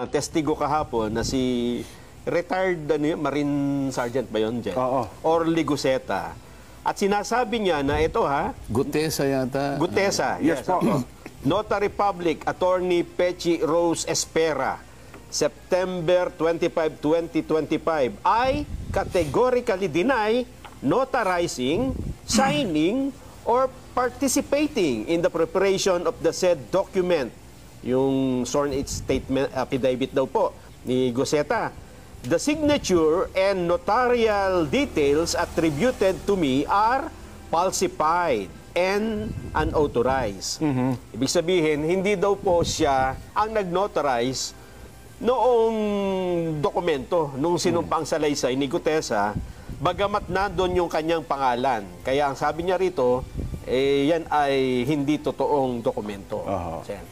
Testigo kahapon na si retired Marine Sergeant ba yun, Jen? Oo. Orly Guseta. At sinasabi niya na ito Gutesa yata. Gutesa. Yes po. Notary Public Attorney Pechi Rose Espera, September 25, 2025, ay categorically deny notarizing, signing, or participating in the preparation of the said document. Yung sworn statement affidavit daw po ni Guseta. The signature and notarial details attributed to me are falsified and unauthorized. Ibig sabihin, hindi daw po siya ang nag-notarize noong dokumento, nung sinumpang salaysay ni Gutesa, bagamat nandun yung kanyang pangalan. Kaya ang sabi niya rito, yan ay hindi totoong dokumento. Sen.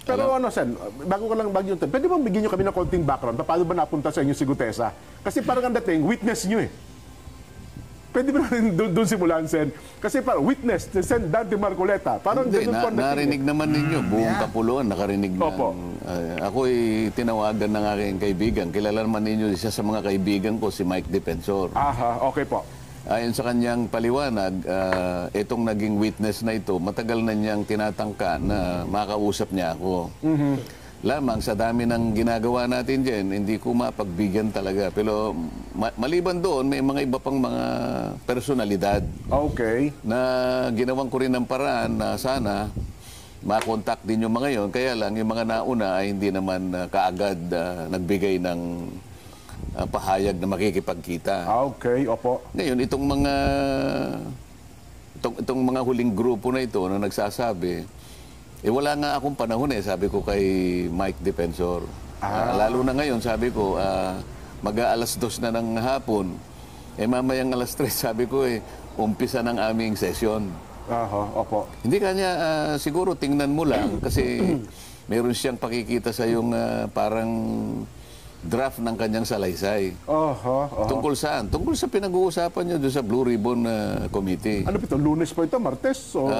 Pero Sen, bago yun, pwede bang bigyan nyo kami ng konting background? Paano ba napunta sa inyo si Gutesa? Kasi parang ang dating, witness nyo eh. Pwede ba natin doon simulan, Sen? Kasi parang witness, Sen Dante Marcoleta. Parang Hindi, ganun po ang dating. narinig naman ninyo, buong Kapuluan, nakarinig ng... Opo. Ako'y tinawagan ng aking kaibigan. Kilala naman ninyo siya sa mga kaibigan ko, si Mike Defensor. Aha, okay po. Ayon sa kanyang paliwanag, itong naging witness na ito, matagal na niyang tinatangka na makausap niya ako. Lamang sa dami ng ginagawa natin dyan, hindi ko mapagbigyan talaga. Pero maliban doon, may mga iba pang mga personalidad Okay. na ginawan ko rin ng paraan na sana makontak din yung mga yon. Kaya lang, yung mga nauna ay hindi naman kaagad nagbigay ng pahayag na makikipagkita. Okay, opo. Ngayon, itong mga huling grupo na ito na nagsasabi, wala nga akong panahon sabi ko kay Mike Defensor. Lalo na ngayon, sabi ko, mag-aalas 2 na ng hapon, mamayang alas 3, sabi ko, umpisa ng aming session. Opo. Hindi kanya, siguro tingnan mo lang, kasi meron siyang pakikita sa yung parang draft ng kanyang salaysay. Tungkol saan? Tungkol sa pinag-uusapan niyo doon sa Blue Ribbon Committee. Ano po ito? Lunes po ito? Martes? O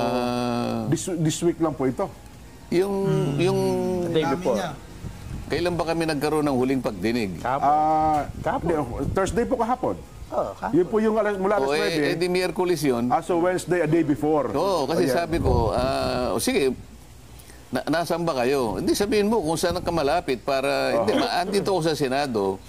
this week lang po ito? Yung Day before. kailan ba kami nagkaroon ng huling pagdinig? Thursday po kahapon. Yun po yung mula alas 9. Di Miyerkules yun. So Wednesday, a day before. Oo, kasi sabi ko, sige, nasaan ba kayo? Hindi, sabihin mo kung saan ka malapit para, hindi, andito ako sa Senado,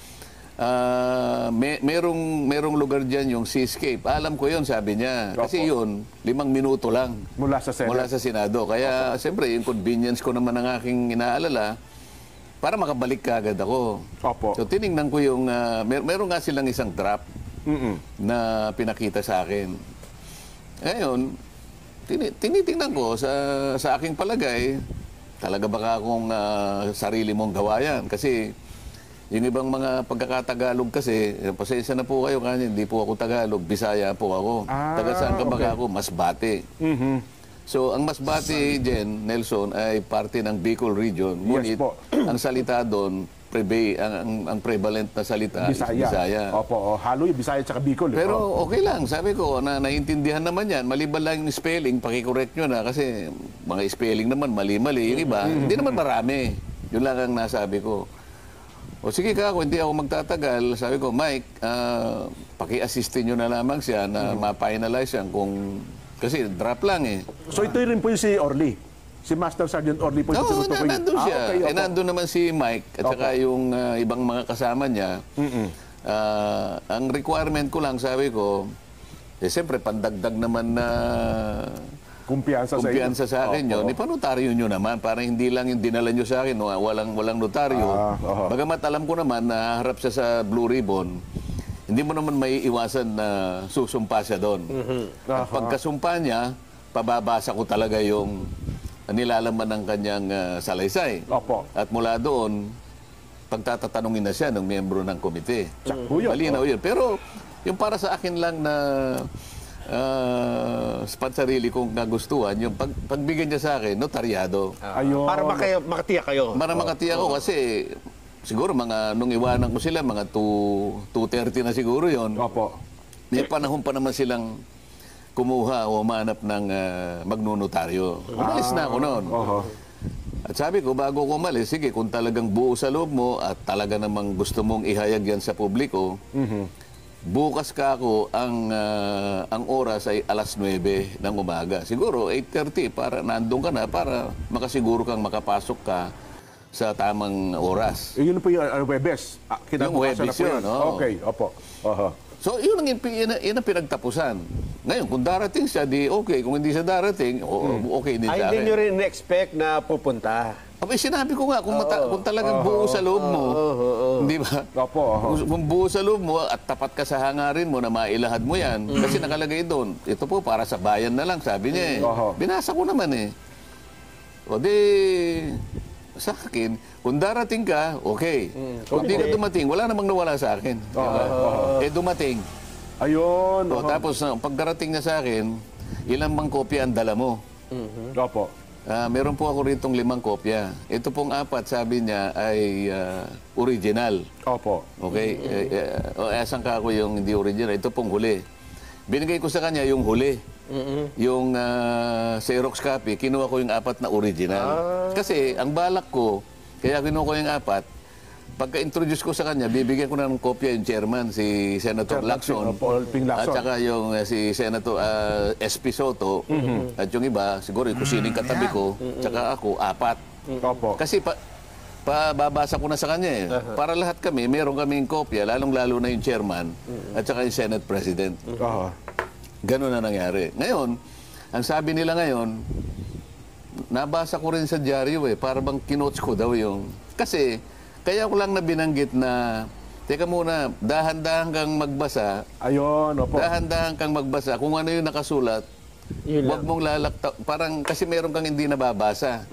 merong lugar dyan yung Seascape. Alam ko yun, sabi niya. Kasi yun, 5 minuto lang. Mula sa Senado. Mula sa Senado. Kaya, siyempre, yung convenience ko naman ang aking inaalala, para makabalik ka agad ako. Opo. So, tiningnan ko yung, meron nga silang isang draft na pinakita sa akin. Ngayon, tinitingnan ko sa aking palagay, talaga baka akong sarili mong gawayan. Kasi yung ibang mga pagkakatagalog kasi, pasensya na po kayo kasi hindi po ako Tagalog, Bisaya po ako. Taga saan ka baka ako? Masbate. So ang Masbate, Jen, Nelson, ay parte ng Bicol region. Ngunit ang salita doon, ang prevalent na salita Bisaya. is Bisaya. Opo, halo yung Bisaya at Bicol. Pero okay lang, sabi ko, naiintindihan naman yan. Maliban lang yung spelling, pakicorrect nyo na kasi mga spelling naman, mali-mali. Yung iba, hindi naman marami. Yun lang ang nasabi ko. O sige ka, kung hindi ako magtatagal, sabi ko, Mike, paki-assistin nyo na lamang siya na ma-finalize yan kung... Kasi drop lang So ito rin po yung si Orly. Si Master Sergeant Orly po yung tinutukoy. Nandun siya. Okay, nandun naman si Mike at saka yung ibang mga kasama niya. Ang requirement ko lang, sabi ko, siyempre, pandagdag naman na kumpiyansa sa akin yun. Ipanotaryo nyo naman, para hindi lang yung dinala nyo sa akin, walang notaryo. Bagamat alam ko naman na harap siya sa Blue Ribbon, hindi mo naman may iwasan na susumpa siya doon. At pagkasumpa niya, pababasa ko talaga yung nilalaman ng kanyang salaysay. Opo. At mula doon, pagtatatanungin na siya ng miyembro ng komite. Malinaw yun. Pero yung para sa akin lang na pansarili kong nagustuhan, yung pagbigyan niya sa akin, notaryado. Para makatiyak kayo. Para makatiyak ko kasi siguro nung iwanan ko sila, mga 2:30 na siguro yon. Opo. May panahon pa naman silang kumuha o humanap ng magnunotaryo. Umalis na ako noon. At sabi ko, bago ko umalis, sige, kung talagang buo sa loob mo at talaga namang gusto mong ihayag yan sa publiko, bukas ka ako, ang oras ay alas 9 ng umaga. Siguro 8:30 para nandun ka na, para makasiguro kang makapasok ka sa tamang oras. Yun po yung Webes. Yung Webes yun, oo. Okay, opo. So, yun ang pinagtapusan. Ngayon, kung darating siya, di okay. Kung hindi siya darating, okay din Ay, sa hindi akin. nyo rin expect na pupunta. Abay, sinabi ko nga, kung talagang buo sa loob mo, di ba? Opo. Kung buo sa loob mo at tapat ka sa hangarin mo na mailahad mo yan, kasi nakalagay doon, ito po para sa bayan na lang, sabi niya eh. Binasa ko naman eh. O di, sa akin, kung darating ka, okay. Kung di ka dumating, wala namang nawala sa akin. Diba? Eh, dumating. Ayun. O, tapos, pagdarating niya sa akin, ilang bang kopya ang dala mo? Opo. Meron po ako ritong 5 kopya. Ito pong 4, sabi niya, ay original. Opo. Okay? Asan ka ako yung hindi original? Ito pong huli. Binigay ko sa kanya yung huli. Yung Xerox copy, kinuha ko yung 4 na original. Kasi ang balak ko, kaya kinuha ko yung 4, pagka-introduce ko sa kanya, bibigyan ko na ng kopya yung chairman, si Senator Lacson. At saka yung si Senator SP Soto. At yung iba, siguro yung kusining katabi ko, tsaka ako, 4. Opo. Kasi babasa ko na sa kanya eh. Para lahat kami, meron kaming kopya, lalong-lalo na yung chairman at saka yung Senate President. Ganun na nangyari. Ngayon, ang sabi nila ngayon, nabasa ko rin sa dyaryo eh, para bang kinotes ko daw yung... Kasi, kaya ko lang na binanggit na, teka muna, dahan-dahan kang magbasa. Ayun, opo. Dahan-dahan kang magbasa. Kung ano yung nakasulat, huwag mong lalakta. Parang kasi meron kang hindi nababasa.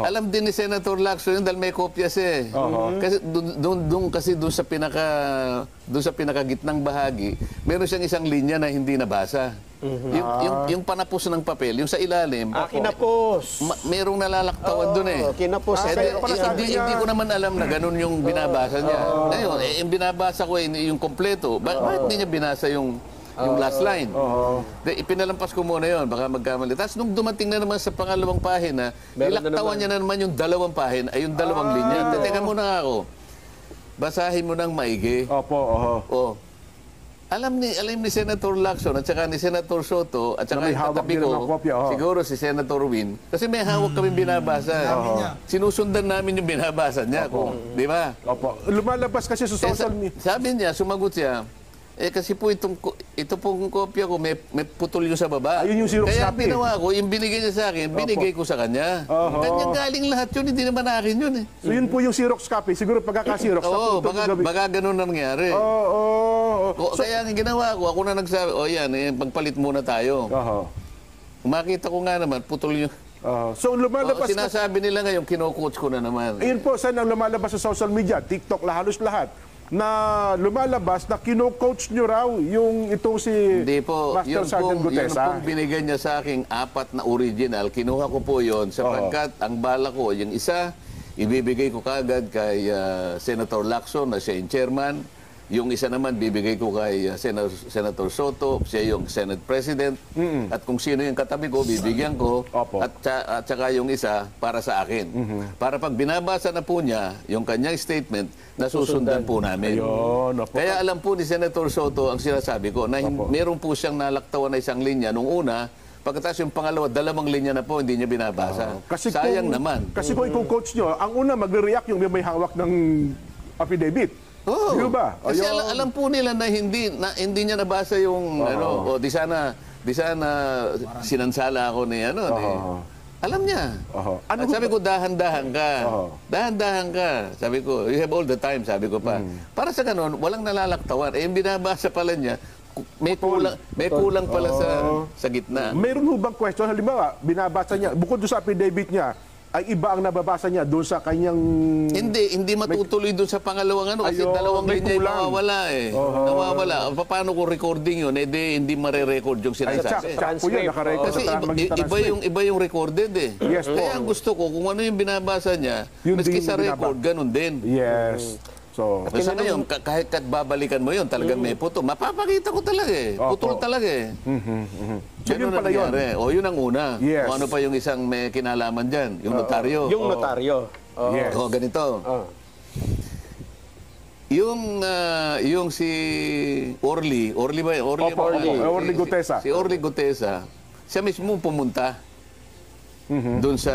Alam din ni Senator Lacson yun dahil may kopya siya eh. Kasi doon sa pinakagitnang bahagi, meron siyang isang linya na hindi nabasa. Yung panapos ng papel, yung sa ilalim. Kinapos. Merong nalalaktawan doon eh. Kinapos. Hindi ko naman alam na ganun yung binabasa niya. Ngayon, yung binabasa ko yung kompleto. Bakit hindi niya binasa yung last line? Ipinalampas ko muna yun, baka magkamali. Tapos nung dumating na naman sa pangalawang pahina, nilaktawan niya na naman yung 2 pahina, ay yung 2 linya. Teka muna nga ako. Basahin mo ng maigi. Opo. Alam ni Senator Lacson at saka ni Senator Soto at saka yung katabi ko, siguro si Senator Win, kasi may hawak kami binabasa. Sinusundan namin yung binabasa niya. Di ba? Opo. Lumalabas kasi sa social media. Sabi niya, sumagot siya, kasi po ito pong kopya ko, may putol yung sa baba. Ayun yung Xerox Kaya copy. ginawa ko, yung binigay niya sa akin, binigay ko sa kanya. Kanyang galing lahat yun, hindi naman akin yun eh. So yun po yung Xerox copy. Siguro pagkaka-Xerox. Baka ganun na nangyari. Kaya ang ginawa ko, ako na nagsabi, yan, pagpalit muna tayo. Makita ko nga naman, putol yung... So lumalabas... Sinasabi nila ngayon, kino-coach ko na naman. Ayun po, saan ang lumalabas sa social media? TikTok, halos lahat. Na lumalabas na kino-coach nyo raw yung itong si Hindi po, Master Sergeant Gutesa. Yun pong binigay niya sa aking 4 na original, kinuha ko po yon sapagkat ang bala ko, yung isa, ibibigay ko kagad kay Senator Lacson na siya yung chairman. Yung isa naman, bibigay ko kay Senator Soto, siya yung Senate President. At kung sino yung katabi ko, bibigyan ko. At saka yung isa, para sa akin. Para pag binabasa na po niya, yung kanyang statement, nasusundan po namin. Kaya alam po ni Senator Soto ang sinasabi ko, na meron po siyang nalaktawan na isang linya nung una, pagkatapos yung pangalawa, 2 linya na po, hindi niya binabasa. Sayang naman. Kasi kung coach nyo, ang una magre-react yung may hawak ng affidavit. Di ba? Kasi alam po nila na hindi niya nabasa yung di sana sinansala ako ni alam niya. At sabi ko, dahan-dahan ka. Dahan-dahan ka. Sabi ko, you have all the time, sabi ko pa. Para sa ganun, walang nalalaktawan. Yung binabasa pala niya, may kulang pala sa gitna. Mayroon ho bang question? Halimbawa, binabasa niya, bukod doon sa affidavit niya, ay iba ang nababasa niya doon sa kanyang... Hindi matutuloy doon sa pangalawang kasi 2 linya yung nawawala eh. Nawawala. Paano kung recording yun? Hindi mare-record yung sinasabi. Kasi iba yung recorded eh. Yes, kaya ang gusto ko, kung ano yung binabasa niya, maski sa record, ganun din. Yes. So, Kasi ngayon, kahit babalikan mo yun, talagang may puto. Mapapakita ko talaga eh. Putol talaga eh. So, yun pala yun. O, yun ang una. Yes. O ano pa yung isang may kinalaman dyan? Yung notaryo. Yung notaryo. Yes. O, ganito. Oh. Yung si Orly ba? Orly Opo, Orly Gutesa. Si Orly Gutesa, siya mismo pumunta doon sa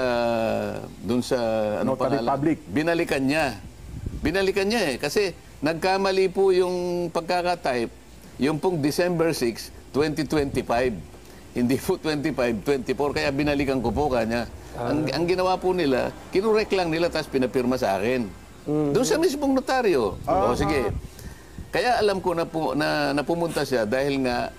ano Notary pangalan? public. Binalikan niya eh kasi nagkamali po yung pagkakatype yung pong December 6, 2025. Hindi po 25, 24 kaya binalikan ko po kanya. Ang ginawa po nila, kinurek lang nila tapos pinapirma sa akin. Doon sa mismong notaryo. O sige. Kaya alam ko na pumunta siya dahil nga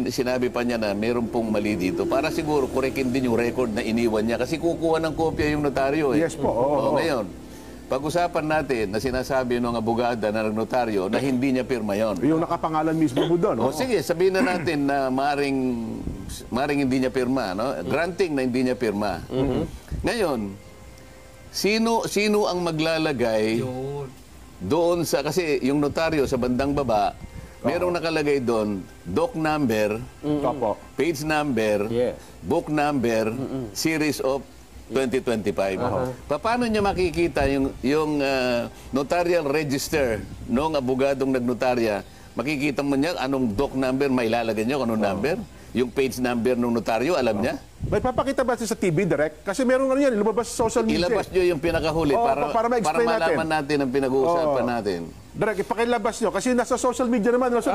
sinabi pa niya na meron pong mali dito para siguro korekin din yung record na iniwan niya kasi kukuha ng kopya yung notaryo eh. Yes po. Oo. Ngayon, pag-usapan natin na sinasabi ng abogada na notaryo na hindi niya pirma yon. Yung nakapangalan mismo mo doon. O sige, sabihin na natin na maring hindi niya pirma, no? Granting na hindi niya pirma. Ngayon, sino ang maglalagay doon sa kasi yung notaryo sa bandang baba, merong nakalagay doon doc number, page number, Yes. book number, series of 2025. Paano niya makikita yung notarial register ng abogadong nagnotarya? Makikita mo niya anong doc number may ilalagay niya, anong number? Yung page number ng notaryo, alam niya? May papakita ba siya sa TV direct? Kasi meron ano yan, lumabas sa social media. Ilabas niyo yung pinakahuli Oo, para ma-explain malaman natin ang pinag-uusapan natin. Direct, ipakilabas nyo. Kasi nasa social media naman. Nasa,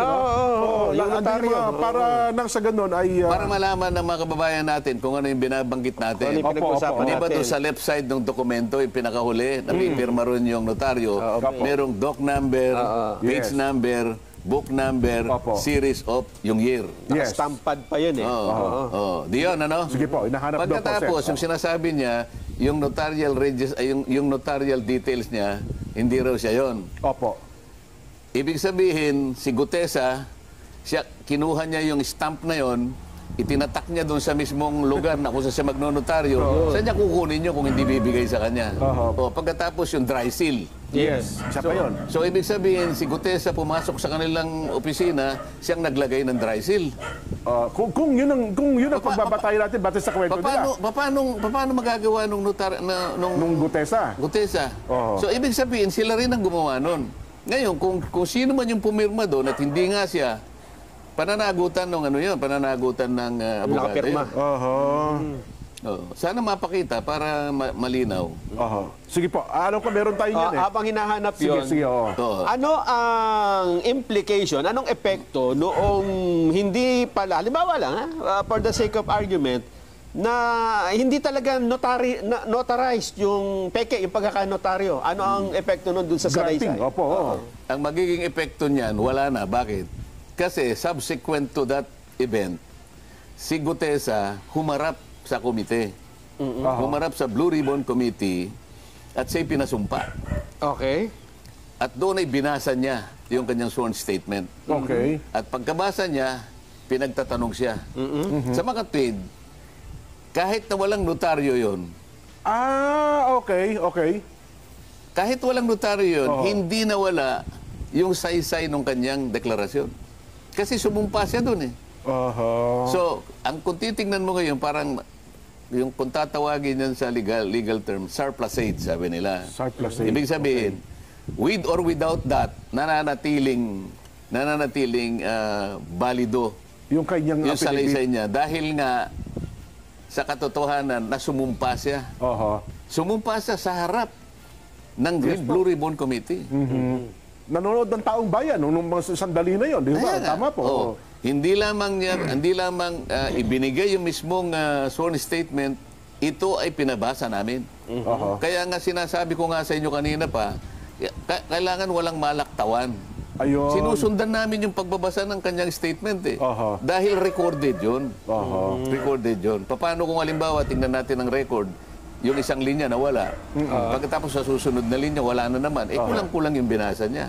yung notaryo. Para nang sa ganun ay... Para malaman ng mga kababayan natin kung ano yung binabanggit natin. Ano yung pinag-usapan Di ba natin? doon sa left side ng dokumento, yung pinakahuli, napipirma ron yung notaryo, Okay. merong doc number, page Yes. number, book number, Opo. series of yung year. Yes. Nakastampad pa yun eh. Di yun, ano? Sige po, hinahanap daw po, Pagkatapos, sir. yung sinasabi niya, yung notarial yung notarial details niya, hindi raw siya yon. Opo. Ibig sabihin, si Gutesa, kinuha niya yung stamp na yon, itinatak niya doon sa mismong lugar na kung saan siya magnonotaryo, saan niya kukunin niyo kung hindi bibigay sa kanya? O, pagkatapos yung dry seal. Yes. Siya pa yun. So, ibig sabihin, si Gutesa pumasok sa kanilang opisina, siyang naglagay ng dry seal. Kung yun ang pagbabatay natin batay sa kwento nila. Paano magagawa nung Nung Gutesa. Gutesa? Oo. So, ibig sabihin, sila rin ang gumawa nun. Ngayon, kung sino man yung pumirma doon at hindi nga siya, pananagutan ng pananagutan ng abogado Nakapirma. yun. Sana mapakita para malinaw. Sige po, alam ko meron tayo yan eh. Habang hinahanap yun, Sige, oo. Oo. ano ang implication, anong epekto noong hindi pala, halimbawa lang, for the sake of argument, na hindi talaga notarized yung peke, yung pagkakanotaryo. Ano ang epekto nun dun sa Granting, salaysay? opo. oo. Ang magiging epekto niyan, wala na. Bakit? Kasi subsequent to that event, si Gutesa humarap sa komite. Humarap sa Blue Ribbon Committee at siya'y pinasumpa. Okay. At doon ay binasa niya yung kanyang sworn statement. Okay. At pagkabasa niya, pinagtatanong siya. Sa makatwid, kahit na walang notaryo yon, Okay. kahit walang notaryo yun, hindi nawala yung saysay ng kanyang deklarasyon. Kasi sumumpa siya doon eh. So, kung titingnan mo ngayon, parang yung kung tatawagin yan sa legal term, surplusage, sabi nila. Surplusage, Ibig sabihin, with or without that, nananatiling balido Yung kanyang yung salaysay niya dahil nga sa katotohanan na sumumpa siya. Sumumpa siya sa harap ng Blue Ribbon Committee. Nanonood ng taong bayan nung mga sandali na yon, di ba? Kaya nga. Tama po. Oo. Hindi lamang ibinigay yung mismong sworn statement, ito ay pinabasa namin. Kaya nga sinasabi ko nga sa inyo kanina pa, kailangan walang malaktawan. Ayun. Sinusundan namin yung pagbabasa ng kanyang statement eh. Dahil recorded yun. Recorded yun. Paano kung halimbawa, tingnan natin ang record, yung isang linya nawala. Pagkatapos sa susunod na linya, wala na naman. Kulang-kulang yung binasa niya.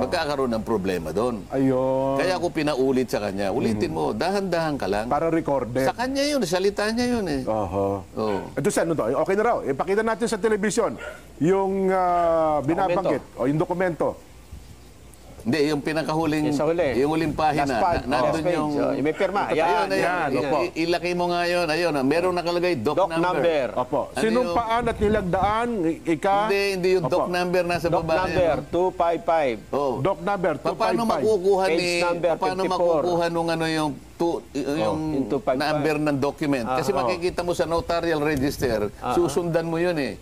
Magkakaroon ng problema doon. Ayun. Kaya ako pinaulit sa kanya, ulitin mo, dahan-dahan ka lang. Para recorded. Sa kanya yun, salita niya yun eh. Oho. Oo. Ito sa ano to? Okay na raw. Ipakita natin sa telebisyon yung binabanggit o yung dokumento. Hindi, yung pinakahuling, Yung sa huli. yung huling pahina, Last part, nandun last page. yung... May pirma. Ayun, Yan, opo. Ilaki mo nga yun. Ayun, merong nakalagay, doc Doc number. Opo. Ano Sinumpaan at nilagdaan, Hindi yung doc Opo. number nasa Doc baba. number 255. Oh. Doc number 255. Paano makukuha Page ni number paano 54? makukuha nung ano yung yung 255. number ng document? Kasi makikita mo sa notarial register, susundan mo yun eh.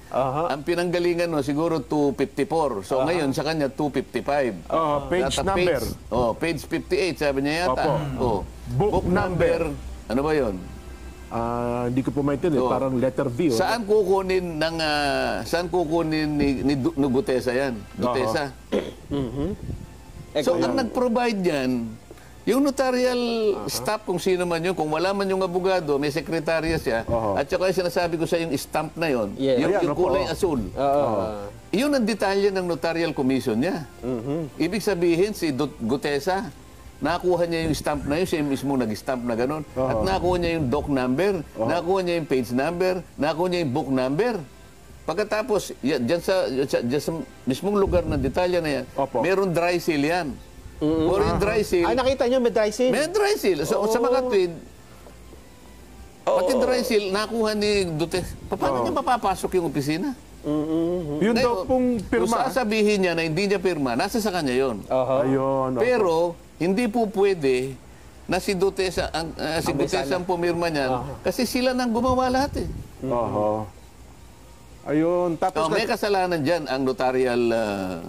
Ang pinanggalingan mo siguro 254. So ngayon sa kanya 255. Page Nata number. Page 58 sabi niya yata. Opo. Book number. Ano ba 'yon? Hindi ko po maintindihan. Oo. Parang letter V. Saan kukunin ng saan kukunin ni Gutesa yan? Gutesa. So ang nag-provide yan, yung notarial staff, kung sino man yun, kung wala man yung abogado, may sekretarya siya, at saka yung sinasabi ko sa yung stamp na yun, Yes. yung, Ayan, yung kulay asul. Yun ang detalye ng notarial commission niya. Ibig sabihin, si Gutesa, nakuha niya yung stamp na yun, siya mismo nag-stamp na gano'n, at nakuha niya yung doc number, nakuha niya yung page number, nakuha niya yung book number. Pagkatapos, dyan sa mismong lugar ng detalye na yan, Opo. meron dry seal yan. Or yung dry seal, Ay, nakita nyo, may dry seal. may dry seal. So, sa mga tweet, pati dry seal, nakuha ni Duterte. Paano niya mapapasok yung opisina? Yun Ngayon, daw pong Kung pirma. sasabihin niya na hindi niya pirma, nasa sa kanya yun. Ayun. Pero, hindi po pwede na si Duterte ang pumirma niyan. Kasi sila nang gumawa lahat eh. Oho. Ayun. Tapos May kasalanan dyan ang notarial...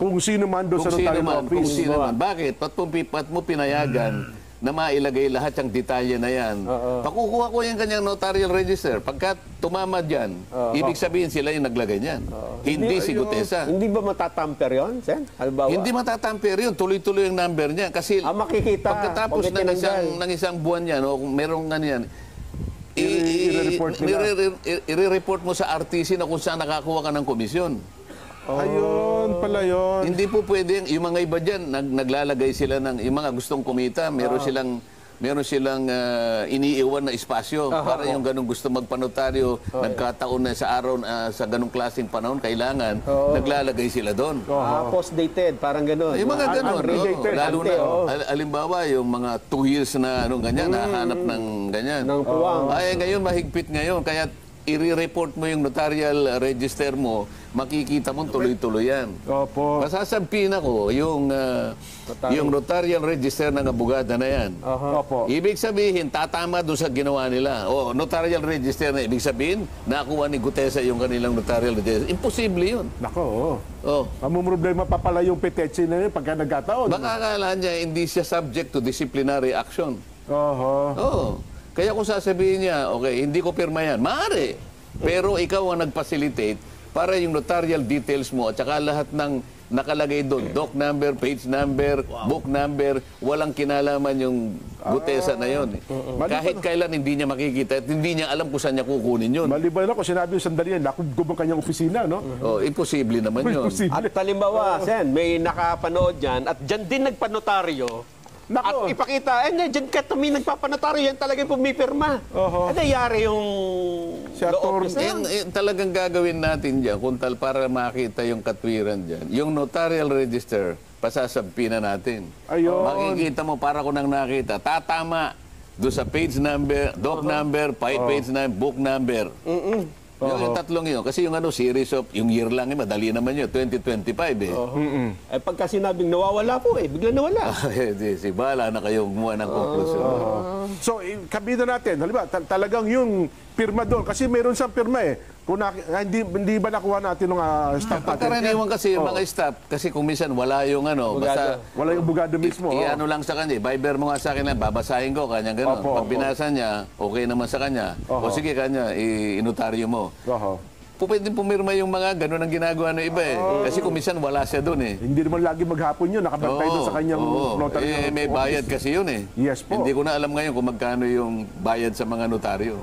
kung sino man doon sa notarial kung office. sino man. Bakit? Ba't mo pinayagan na mailagay lahat yung detalye na yan? Pakukuha ko yung kanyang notarial register. Pagka tumama dyan, ibig sabihin sila yung naglagay niyan. Hindi si Gutesa. Hindi ba matatamper yun, Sen? Halimbawa? Hindi matatamper yun. Tuloy-tuloy yung number niya. Kasi makikita. pagkatapos Pag ng isang buwan yan, o kung merong ganyan, I-report nila. i-report mo sa RTC na kung saan nakakuha ka ng komisyon. Ayun pala yun. Hindi po pwede yung mga iba dyan, naglalagay sila ng, yung mga gustong kumita, meron silang iniiwan na espasyo para yung ganung gusto magpanotaryo, nagkataon na sa araw, sa ganung klaseng panahon, kailangan, naglalagay sila doon. Post-dated, parang gano'n. Yung mga ganun, unrelated. lalo na, alimbawa, yung mga 2 years na ganyan, nahanap ng ganyan. Ng puwang. Ay, ngayon, mahigpit ngayon, kaya i-report mo yung notarial register mo, makikita mo tuloy-tuloy yan. Opo. Masasabihin ako, yung notarial register ng abogada na yan. Opo. Ibig sabihin, tatama doon sa ginawa nila. O, notarial register na ibig sabihin, nakuha ni Gutesa yung kanilang notarial register. Imposible yun. Nako, oo. Oh. Problema pa pala yung peteche na yun pagka nagkataon. Baka akala niya hindi siya subject to disciplinary action. Oho. Oo. Kaya kung sasabihin niya, okay, hindi ko pirma yan, maaari. Pero ikaw ang nag-facilitate para yung notarial details mo at saka lahat ng nakalagay doon, doc number, page number, book number, walang kinalaman yung Gutesa na yun. Kahit kailan hindi niya makikita at hindi niya alam kung saan niya kukunin yun. Maliban ako, sinabi yung sandali yan, nakugub ang kanyang opisina, no? Oh, imposible naman yun. Imposible. At halimbawa, Sen, may nakapanood dyan at dyan din nagpanotaryo. Nako. At ipakita, dyan ka tumi nagpapanotaryo, yan talagang pumipirma. Oho. Yari yung Si law Atty. office na yan. Talagang gagawin natin dyan, para makita yung katwiran dyan. Yung notarial register, pasasabpi na natin. Ayun. Makikita mo, para ko nang nakita, tatama doon sa page number, doc number, page number, book number. Yung tatlong yun. Kasi yung series of, yung year lang, madali naman yun, 2025 eh. Pagka sinabing nawawala po, bigla nawala. Si Bala na kayo gumawa ng konklusyon. So, kabida natin, halimbawa, talagang yung pirma doon, kasi meron siyang pirma eh. Kung hindi ba nakuha natin ng staff natin? Pagkaraniwan kasi yung mga staff, kasi kung minsan wala yung basta Wala yung abogado mismo. i-ano lang sa kanya, Viber mo nga sa akin lang, babasahin ko, kanya gano'n. Opo, Pag binasa niya, okay naman sa kanya. O sige, kanya, inotaryo mo. Oho. Pwede pumirma yung mga gano'n ang ginagawa ng iba eh. Kasi kung minsan wala siya doon eh. Hindi naman lagi maghapon yun, nakabantay doon sa kanyang notary. May bayad kasi yun eh. Yes po. Hindi ko na alam ngayon kung magkano yung bayad sa mga notaryo.